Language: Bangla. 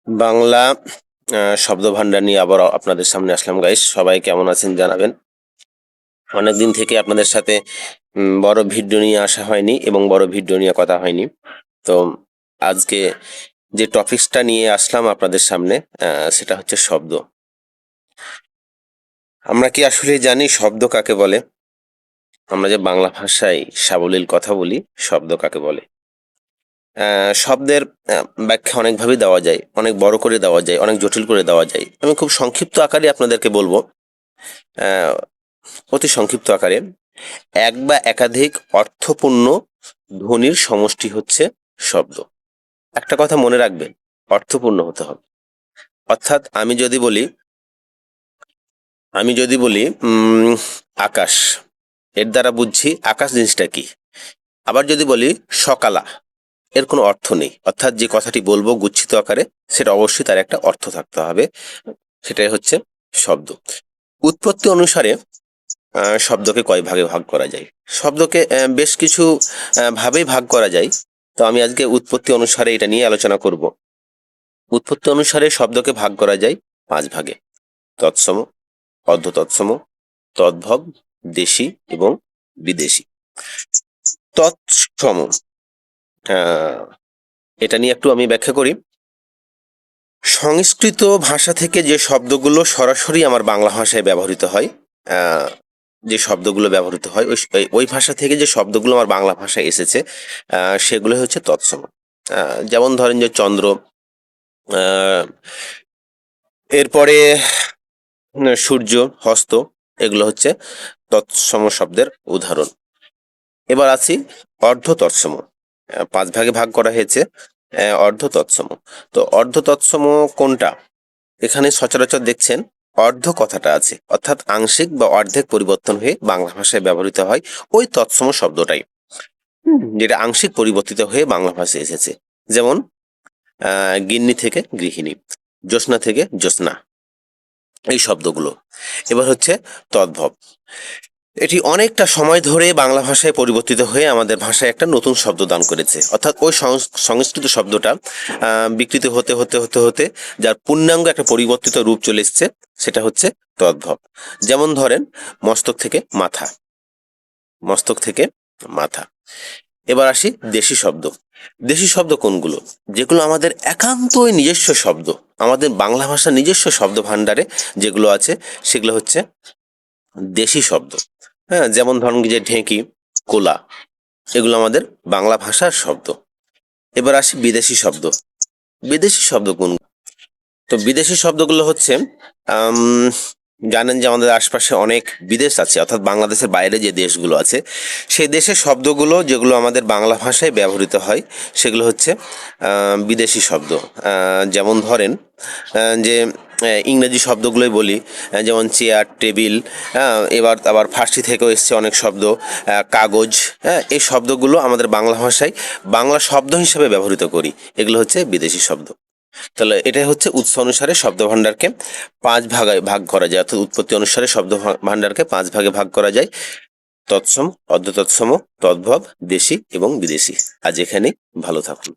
বাংলা শব্দভান্ডার নিয়ে আবার আপনাদের সামনে আসলাম গাইস। সবাই কেমন আছেন জানাবেন। অনেকদিন থেকে আপনাদের সাথে বড় ভিডিও নিয়ে আসা হয়নি এবং বড় ভিডিও নিয়ে কথা হয়নি। তো আজকে যে টপিকসটা নিয়ে আসলাম আপনাদের সামনে সেটা হচ্ছে শব্দ। আমরা কি আসলে জানি শব্দ কাকে বলে? আমরা যে বাংলা ভাষায় সাবলীল কথা বলি, শব্দ কাকে বলে? শব্দের ব্যাখ্যা অনেকভাবেই দেওয়া যায়, অনেক বড় করে দেওয়া যায়, অনেক জটিল করে দেওয়া যায়। আমি খুব সংক্ষিপ্ত আকারে আপনাদেরকে বলবো, অতি সংক্ষিপ্ত আকারে, এক বা একাধিক অর্থপূর্ণ ধ্বনির সমষ্টি হচ্ছে শব্দ। একটা কথা মনে রাখবেন, অর্থপূর্ণ হতে হবে। অর্থাৎ আমি যদি বলি আকাশ, এর দ্বারা বুঝছি আকাশ জিনিসটা কি। আবার যদি বলি সকালা, এর কোনো অর্থ নেই। অর্থাৎ যে কথাটি বলবো গুচ্ছিত আকারে, সেটা অবশ্যই তার একটা অর্থ থাকতে হবে। সেটাই হচ্ছে শব্দ। উৎপত্তি অনুসারে শব্দকে কয় ভাগে ভাগ করা যায়? শব্দকে বেশ কিছু ভাবেই ভাগ করা যায়। তো আমি আজকে উৎপত্তি অনুসারে এটা নিয়ে আলোচনা করব। উৎপত্তি অনুসারে শব্দকে ভাগ করা যায় 5 ভাগে: তৎসম, অর্ধতৎসম, তদ্ভব, দেশি এবং বিদেশি। তৎসম, এটা নিয়ে একটু আমি ব্যাখ্যা করি। সংস্কৃত ভাষা থেকে যে শব্দগুলো সরাসরি আমার বাংলা ভাষায় ব্যবহৃত হয়, যে শব্দগুলো ব্যবহৃত হয় ওই ভাষা থেকে যে শব্দগুলো আমার বাংলা ভাষায় এসেছে, সেগুলো হচ্ছে তৎসম। যেমন ধরেন যে চন্দ্র, এরপরে সূর্য, হস্ত, এগুলো হচ্ছে তৎসম শব্দের উদাহরণ। এবার আছি অর্ধ তৎসম। 5 ভাগে ভাগ করা হয়েছে অর্ধ তৎসম। তো অর্ধ তৎসম কোনটা? এখানে সচরাচর দেখছেন অর্ধ কথাটা আছে, অর্থাৎ আংশিক বা অর্ধেক পরিবর্তন হয়ে বাংলা ভাষায় ব্যবহৃত হয় ওই তৎসম শব্দটাই, যেটা আংশিক পরিবর্তিত হয়ে বাংলা ভাষায় এসেছে। যেমন গিন্নি থেকে গৃহিণী, জ্যোৎস্না থেকে জ্যোৎস্না, এই শব্দগুলো। এবার হচ্ছে তদ্ভব। এটি অনেকটা সময় ধরে বাংলা ভাষায় পরিবর্তিত হয়ে আমাদের ভাষায় একটা নতুন শব্দ দান করেছে। অর্থাৎ ওই সংস্কৃত শব্দটা বিকৃত হতে হতে হতে হতে যার পূর্ণাঙ্গ একটা পরিবর্তিত রূপ চলে এসছে, সেটা হচ্ছে তদ্ভব। যেমন ধরেন মস্তক থেকে মাথা, মস্তক থেকে মাথা। এবার আসি দেশি শব্দ। দেশি শব্দ কোনগুলো? যেগুলো আমাদের একান্তই নিজস্ব শব্দ, আমাদের বাংলা ভাষার নিজস্ব শব্দ ভাণ্ডারে যেগুলো আছে, সেগুলো হচ্ছে দেশি শব্দ। হ্যাঁ, যেমন ধরুন যে ঢেঁকি, কোলা, এগুলো আমাদের বাংলা ভাষার শব্দ। এবার আসি বিদেশি শব্দ। বিদেশি শব্দ কোন? তো বিদেশি শব্দগুলো হচ্ছে, জানেন যে আমাদের আশপাশে অনেক বিদেশ আছে, অর্থাৎ বাংলাদেশের বাইরে যে দেশগুলো আছে, সেই দেশের শব্দগুলো যেগুলো আমাদের বাংলা ভাষায় ব্যবহৃত হয়, সেগুলো হচ্ছে বিদেশি শব্দ। যেমন ধরেন যে ইংরেজি শব্দগুলোই বলি, যেমন চেয়ার, টেবিল। এবার আবার ফার্সি থেকেও এসছে অনেক শব্দ, কাগজ। এই শব্দগুলো আমাদের বাংলা ভাষায় বাংলা শব্দ হিসেবে ব্যবহৃত করি, এগুলো হচ্ছে বিদেশি শব্দ। তাহলে এটাই হচ্ছে উৎস অনুসারে শব্দ ভাণ্ডারকে 5 ভাগে ভাগ করা যায়, অর্থাৎ উৎপত্তি অনুসারে শব্দ ভাণ্ডারকে 5 ভাগে ভাগ করা যায়: তৎসম, অর্ধ তৎসম, তদ্ভব, দেশি এবং বিদেশি। আজ এখানেই, ভালো থাকুন।